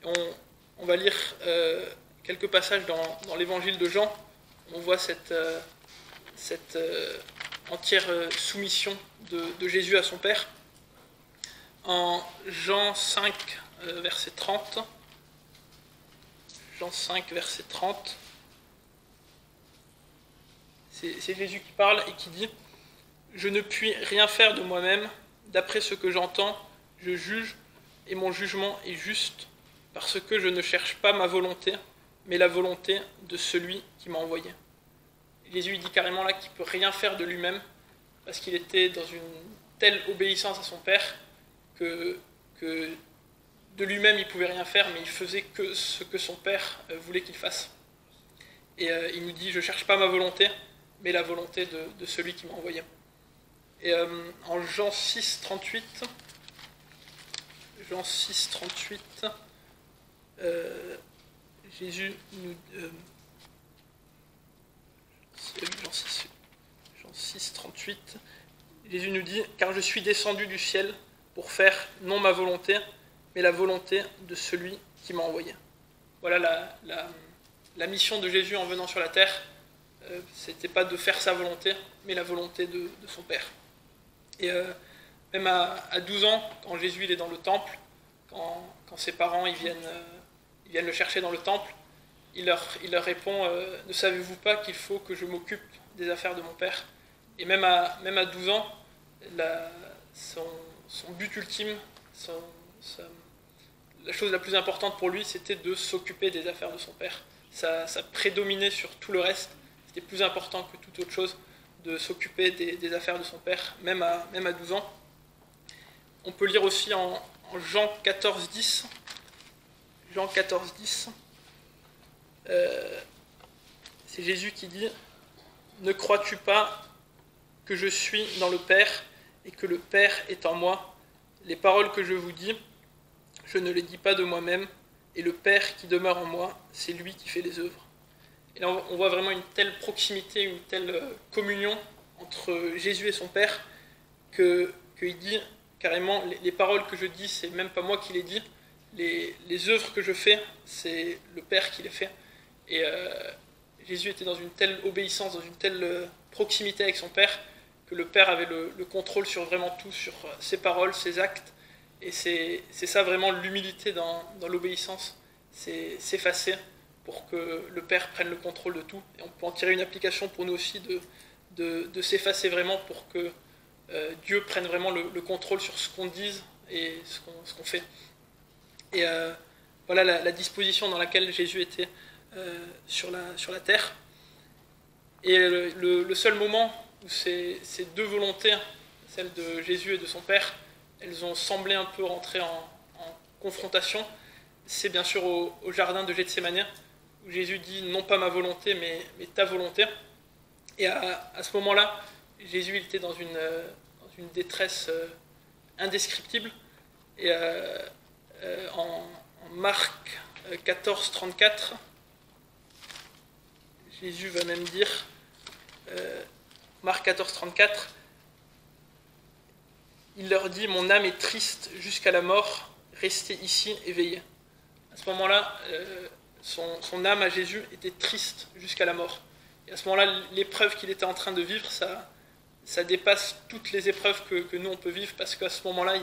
On va lire quelques passages dans l'évangile de Jean. On voit cette entière soumission de Jésus à son Père. En Jean 5, verset 30, Jean 5, verset 30, c'est Jésus qui parle et qui dit « Je ne puis rien faire de moi-même, d'après ce que j'entends, je juge, et mon jugement est juste, parce que je ne cherche pas ma volonté, mais la volonté de celui qui m'a envoyé. » Jésus dit carrément là qu'il ne peut rien faire de lui-même, parce qu'il était dans une telle obéissance à son Père, que de lui-même il ne pouvait rien faire, mais il faisait que ce que son Père voulait qu'il fasse. Et il nous dit « Je ne cherche pas ma volonté, mais la volonté de celui qui m'a envoyé ». Et en Jean 6, 38, Jésus nous... Jean 6, 38, Jésus nous dit « Car je suis descendu du ciel pour faire non ma volonté, mais la volonté de celui qui m'a envoyé. » Voilà la mission de Jésus en venant sur la terre. C'était pas de faire sa volonté, mais la volonté de son Père. Et même à 12 ans, quand Jésus il est dans le temple, quand ses parents ils viennent le chercher dans le temple, il leur répond « Ne savez-vous pas qu'il faut que je m'occupe des affaires de mon Père ?» Et même à 12 ans, son but ultime, la chose la plus importante pour lui, c'était de s'occuper des affaires de son Père. Ça prédominait sur tout le reste. C'était plus important que toute autre chose de s'occuper des affaires de son Père, même à 12 ans. On peut lire aussi en Jean 14, 10. Jean 14, 10. C'est Jésus qui dit « Ne crois-tu pas que je suis dans le Père et que le Père est en moi? Les paroles que je vous dis, je ne les dis pas de moi-même, et le Père qui demeure en moi, c'est lui qui fait les œuvres. » Et là, on voit vraiment une telle proximité, une telle communion entre Jésus et son Père, qu'il dit carrément, les paroles que je dis, c'est même pas moi qui les dis, les œuvres que je fais, c'est le Père qui les fait. Et Jésus était dans une telle obéissance, dans une telle proximité avec son Père, que le Père avait le contrôle sur vraiment tout, sur ses paroles, ses actes. Et c'est ça vraiment l'humilité dans l'obéissance, c'est s'effacer pour que le Père prenne le contrôle de tout. Et on peut en tirer une application pour nous aussi de s'effacer vraiment pour que Dieu prenne vraiment le contrôle sur ce qu'on dise et ce qu'on fait. Et voilà la disposition dans laquelle Jésus était sur la terre. Et le seul moment où ces deux volontés, celle de Jésus et de son Père, elles ont semblé un peu rentrer en confrontation, c'est bien sûr au jardin de Gethsémani, où Jésus dit non pas ma volonté mais ta volonté. Et à ce moment-là, Jésus il était dans une détresse indescriptible. Et en Marc 14, 34, Jésus va même dire, Marc 14, 34, il leur dit « Mon âme est triste jusqu'à la mort, restez ici et veillez. » À ce moment-là, son âme à Jésus était triste jusqu'à la mort. Et à ce moment-là, l'épreuve qu'il était en train de vivre, ça dépasse toutes les épreuves que nous on peut vivre, parce qu'à ce moment-là,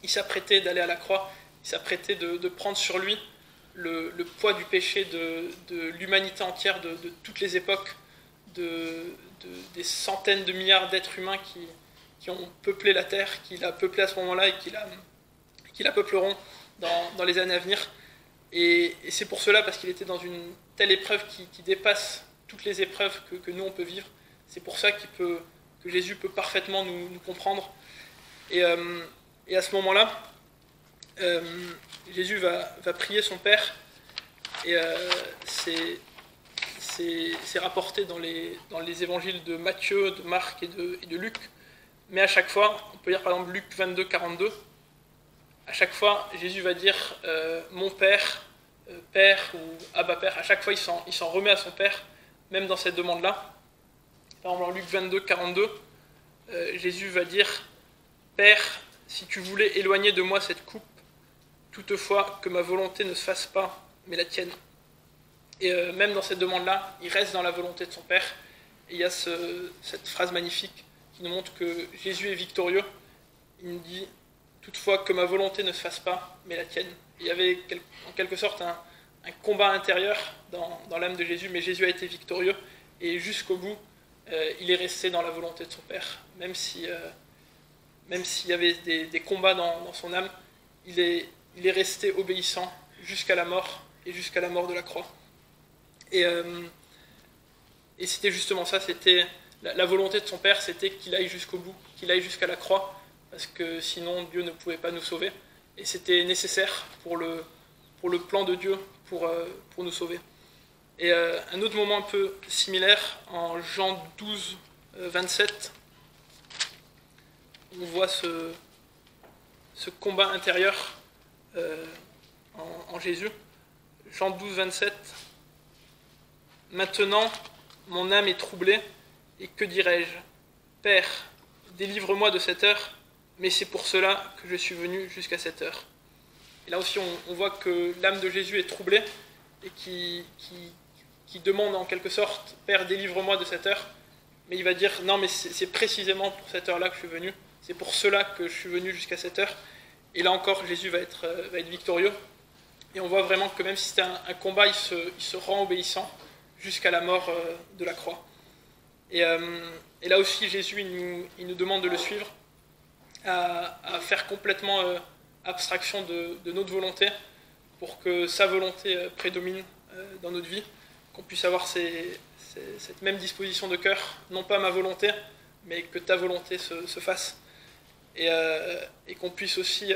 il s'apprêtait d'aller à la croix, il s'apprêtait de prendre sur lui le poids du péché de l'humanité entière, de toutes les époques, des centaines de milliards d'êtres humains qui ont peuplé la terre, qu'il a peuplé à ce moment-là et qui la peupleront dans les années à venir. Et c'est pour cela, parce qu'il était dans une telle épreuve qui dépasse toutes les épreuves que nous on peut vivre. C'est pour ça que Jésus peut parfaitement nous comprendre. Et à ce moment-là, Jésus va prier son Père, et c'est rapporté dans les évangiles de Matthieu, de Marc et de Luc, mais à chaque fois, on peut lire par exemple Luc 22, 42, à chaque fois Jésus va dire mon Père, Père ou Abba Père, à chaque fois il s'en remet à son Père, même dans cette demande-là. Par exemple en Luc 22, 42, Jésus va dire Père, si tu voulais éloigner de moi cette coupe, toutefois que ma volonté ne se fasse pas, mais la tienne. Et même dans cette demande-là, il reste dans la volonté de son Père. Et il y a cette phrase magnifique qui nous montre que Jésus est victorieux. Il nous dit toutefois que ma volonté ne se fasse pas, mais la tienne. Et il y avait en quelque sorte un combat intérieur dans l'âme de Jésus, mais Jésus a été victorieux. Et jusqu'au bout, il est resté dans la volonté de son Père. Même s'il y avait des combats dans son âme, il est resté obéissant jusqu'à la mort et jusqu'à la mort de la croix. Et c'était justement ça, c'était la volonté de son Père, c'était qu'il aille jusqu'au bout, qu'il aille jusqu'à la croix, parce que sinon Dieu ne pouvait pas nous sauver. Et c'était nécessaire pour le plan de Dieu pour nous sauver. Et un autre moment un peu similaire, en Jean 12, 27, on voit ce combat intérieur en Jésus. Jean 12, 27. Maintenant, mon âme est troublée, et que dirais-je ? Père, délivre-moi de cette heure, mais c'est pour cela que je suis venu jusqu'à cette heure. Et là aussi, on voit que l'âme de Jésus est troublée, et qui demande en quelque sorte, Père, délivre-moi de cette heure, mais il va dire, non, mais c'est précisément pour cette heure-là que je suis venu, c'est pour cela que je suis venu jusqu'à cette heure. Et là encore, Jésus va être victorieux. Et on voit vraiment que même si c'était un combat, il se rend obéissant jusqu'à la mort de la croix. Et là aussi, Jésus, il nous demande de le suivre, à faire complètement abstraction de notre volonté, pour que sa volonté prédomine dans notre vie, qu'on puisse avoir cette même disposition de cœur, non pas ma volonté, mais que ta volonté se fasse. Et qu'on puisse aussi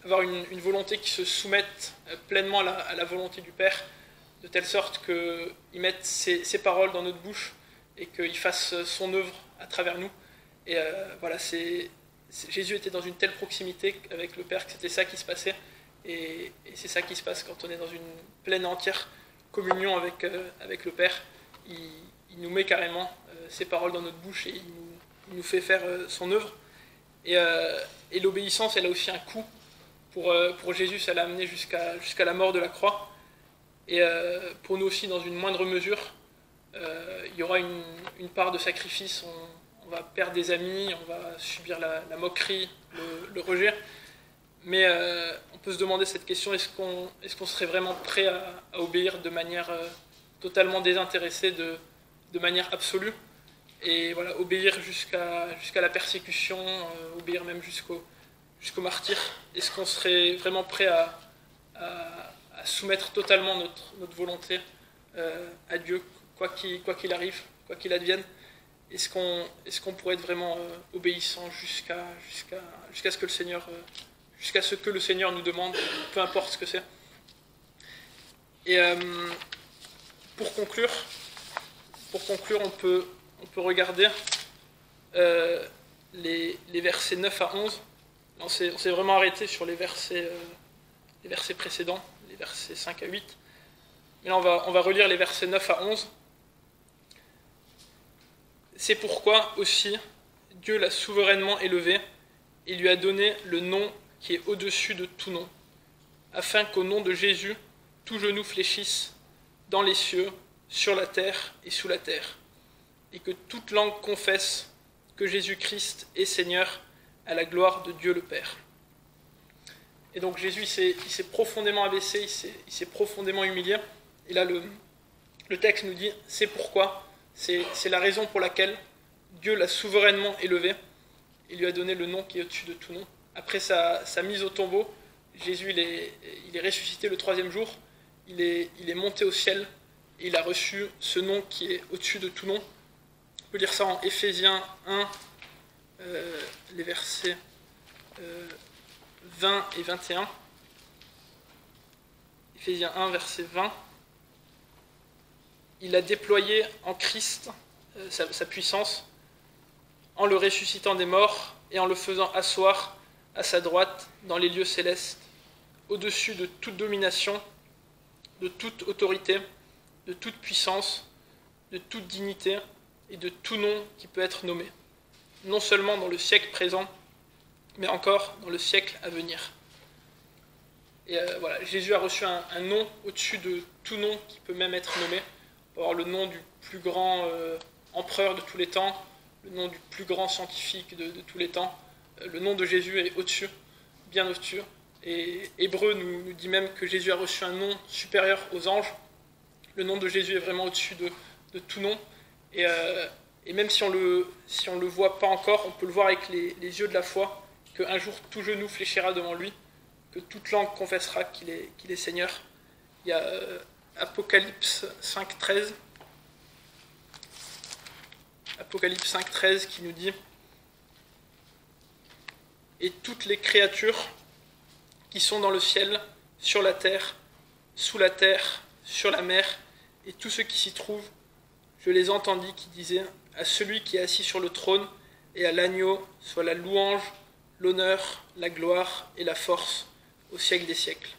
avoir une volonté qui se soumette pleinement à la volonté du Père, de telle sorte qu'il mette ses paroles dans notre bouche et qu'il fasse son œuvre à travers nous. Et voilà, Jésus était dans une telle proximité avec le Père que c'était ça qui se passait. Et c'est ça qui se passe quand on est dans une pleine et entière communion avec le Père. Il nous met carrément ses paroles dans notre bouche et il nous fait faire son œuvre. Et l'obéissance, elle a aussi un coût. Pour Jésus, ça l'a amené jusqu'à la mort de la croix. Et pour nous aussi, dans une moindre mesure, il y aura une part de sacrifice. On va perdre des amis, on va subir la moquerie, le rejet. Mais on peut se demander cette question, est-ce qu'on serait vraiment prêt à obéir de manière totalement désintéressée, de manière absolue, et voilà, obéir jusqu'à la persécution, obéir même jusqu'au martyre? Est-ce qu'on serait vraiment prêt à soumettre totalement notre volonté à Dieu, quoi qu'il arrive, quoi qu'il advienne? Est-ce qu'on pourrait être vraiment obéissant jusqu'à ce que le Seigneur jusqu'à ce que le Seigneur nous demande, peu importe ce que c'est? Et pour conclure, on peut regarder les versets 9 à 11. On s'est vraiment arrêté sur les versets précédents, les versets 5 à 8. Mais là, on va relire les versets 9 à 11. C'est pourquoi aussi Dieu l'a souverainement élevé et lui a donné le nom qui est au-dessus de tout nom, afin qu'au nom de Jésus, tout genou fléchisse dans les cieux, sur la terre et sous la terre, et que toute langue confesse que Jésus-Christ est Seigneur, à la gloire de Dieu le Père. Et donc Jésus, il s'est profondément abaissé, il s'est profondément humilié. Et là, le texte nous dit, c'est pourquoi, c'est la raison pour laquelle Dieu l'a souverainement élevé et lui a donné le nom qui est au-dessus de tout nom. Après sa mise au tombeau, Jésus il est ressuscité le 3e jour, il est monté au ciel et il a reçu ce nom qui est au-dessus de tout nom. On peut lire ça en Éphésiens 1, les versets 20 et 21. Éphésiens 1, verset 20. Il a déployé en Christ sa puissance en le ressuscitant des morts et en le faisant asseoir à sa droite dans les lieux célestes, au-dessus de toute domination, de toute autorité, de toute puissance, de toute dignité et de tout nom qui peut être nommé, non seulement dans le siècle présent, mais encore dans le siècle à venir. Et voilà, Jésus a reçu un nom au-dessus de tout nom qui peut même être nommé. On peut avoir le nom du plus grand empereur de tous les temps, le nom du plus grand scientifique de tous les temps. Le nom de Jésus est au-dessus, bien au-dessus. Et Hébreu nous dit même que Jésus a reçu un nom supérieur aux anges. Le nom de Jésus est vraiment au-dessus de tout nom. Et même si on le voit pas encore, on peut le voir avec les yeux de la foi, qu'un jour tout genou fléchira devant lui, que toute langue confessera qu'il est Seigneur. Il y a Apocalypse 5.13. Apocalypse 5.13 qui nous dit « Et toutes les créatures qui sont dans le ciel, sur la terre, sous la terre, sur la mer, et tous ceux qui s'y trouvent, je les entendis qui disaient à celui qui est assis sur le trône et à l'agneau soit la louange, l'honneur, la gloire et la force au siècle des siècles. »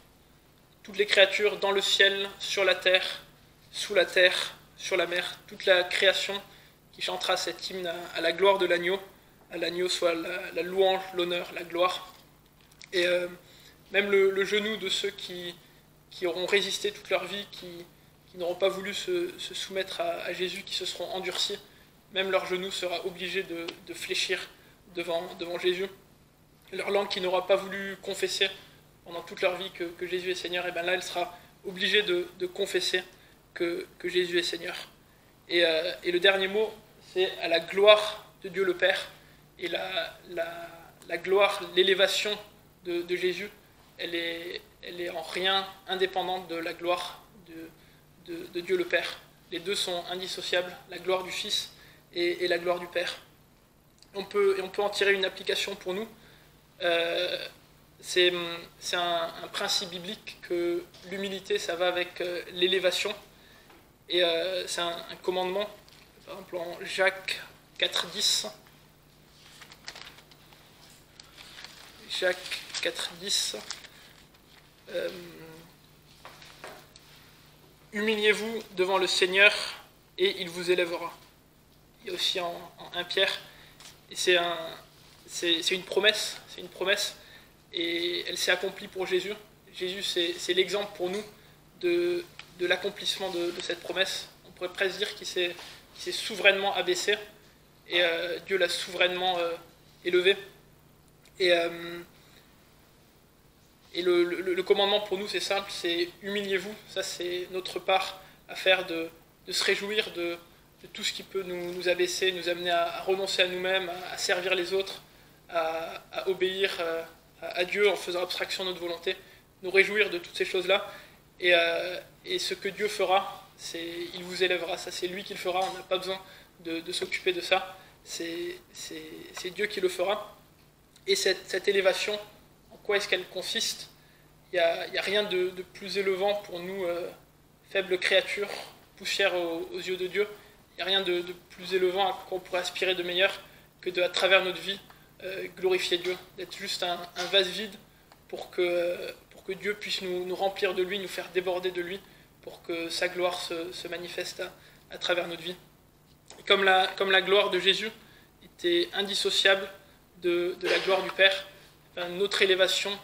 Toutes les créatures dans le ciel, sur la terre, sous la terre, sur la mer, toute la création qui chantera cet hymne à la gloire de l'agneau, à l'agneau soit la louange, l'honneur, la gloire. Et même le genou de ceux qui auront résisté toute leur vie, qui n'auront pas voulu se soumettre à Jésus, qui se seront endurcis, même leur genou sera obligé de fléchir devant Jésus. Leur langue qui n'aura pas voulu confesser pendant toute leur vie que Jésus est Seigneur, et bien là elle sera obligée de confesser que Jésus est Seigneur. Et le dernier mot, c'est à la gloire de Dieu le Père. Et la gloire, l'élévation de Jésus, elle est en rien indépendante de la gloire de Dieu le Père. Les deux sont indissociables, la gloire du Fils et la gloire du Père. On peut en tirer une application pour nous. C'est un principe biblique que l'humilité, ça va avec l'élévation. Et c'est un commandement, par exemple en Jacques 4.10. Jacques 4.10. Humiliez-vous devant le Seigneur et il vous élèvera. Il y a aussi en 1 Pierre. Et c'est une promesse. C'est une promesse. Et elle s'est accomplie pour Jésus. Jésus, c'est l'exemple pour nous de l'accomplissement de cette promesse. On pourrait presque dire qu'il s'est souverainement abaissé et Dieu l'a souverainement élevé. Et le commandement pour nous, c'est simple, c'est humiliez-vous. Ça, c'est notre part à faire de se réjouir de tout ce qui peut nous abaisser, nous amener à renoncer à nous-mêmes, à servir les autres, à obéir à Dieu en faisant abstraction de notre volonté, nous réjouir de toutes ces choses-là. Et ce que Dieu fera, il vous élèvera. Ça, c'est lui qui le fera. On n'a pas besoin de s'occuper de ça. C'est Dieu qui le fera. Et cette élévation, en quoi est-ce qu'elle consiste ? Il n'y a rien de plus élevant pour nous, faibles créatures, poussière aux yeux de Dieu. Il n'y a rien de plus élevant à quoi on pourrait aspirer de meilleur que à travers notre vie, glorifier Dieu, d'être juste un vase vide pour que Dieu puisse nous remplir de lui, nous faire déborder de lui, pour que sa gloire se manifeste à travers notre vie. Et comme la gloire de Jésus était indissociable de la gloire du Père, notre élévation,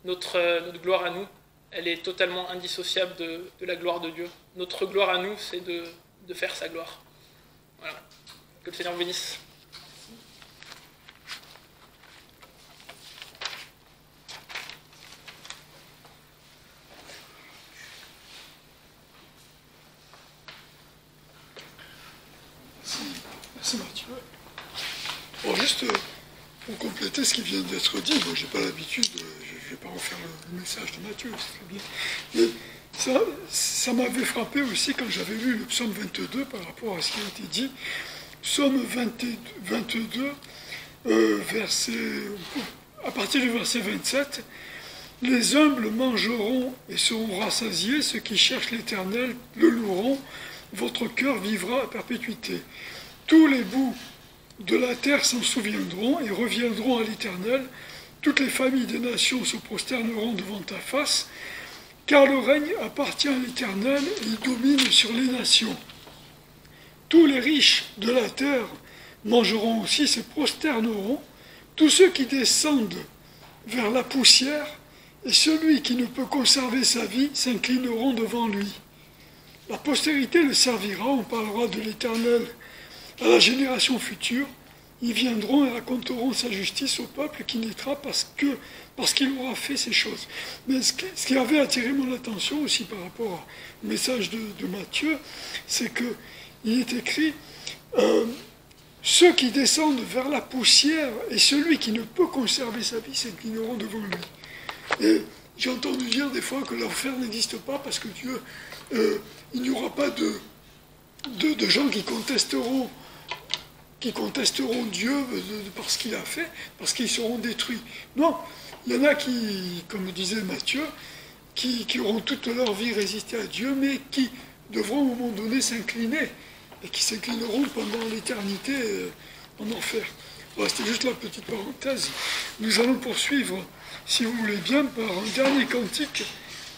notre gloire à nous, elle est totalement indissociable de la gloire de Dieu. Notre gloire à nous, c'est de faire sa gloire. Voilà. Que le Seigneur vous bénisse. Merci Mathieu. Bon, juste pour compléter ce qui vient d'être dit, moi j'ai pas l'habitude, je ne vais pas refaire le message de Matthieu, c'est très bien. Mais ça m'avait frappé aussi quand j'avais lu le psaume 22 par rapport à ce qui a été dit. Psaume 22, à partir du verset 27, Les humbles mangeront et seront rassasiés, ceux qui cherchent l'Éternel le loueront, votre cœur vivra à perpétuité. Tous les bouts de la terre s'en souviendront et reviendront à l'Éternel. Toutes les familles des nations se prosterneront devant ta face, car le règne appartient à l'Éternel et il domine sur les nations. Tous les riches de la terre mangeront aussi, se prosterneront. Tous ceux qui descendent vers la poussière et celui qui ne peut conserver sa vie s'inclineront devant lui. La postérité le servira, on parlera de l'Éternel à la génération future. Ils viendront et raconteront sa justice au peuple qui naîtra parce qu'il aura fait ces choses. Mais ce qui avait attiré mon attention aussi par rapport au message de Matthieu, c'est qu'il est écrit ceux qui descendent vers la poussière et celui qui ne peut conserver sa vie s'inclineront devant lui. Et j'ai entendu dire des fois que l'enfer n'existe pas parce que Dieu, il n'y aura pas de gens qui contesteront Dieu par ce qu'il a fait, parce qu'ils seront détruits. Non, il y en a qui, comme disait Matthieu, qui auront toute leur vie résisté à Dieu, mais qui devront à un moment donné s'incliner, et qui s'inclineront pendant l'éternité en enfer. Voilà, c'était juste la petite parenthèse. Nous allons poursuivre, si vous voulez bien, par un dernier cantique,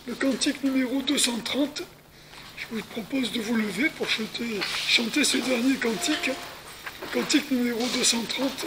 le cantique numéro 230. Je vous propose de vous lever pour chanter ce dernier cantique. Cantique numéro 230.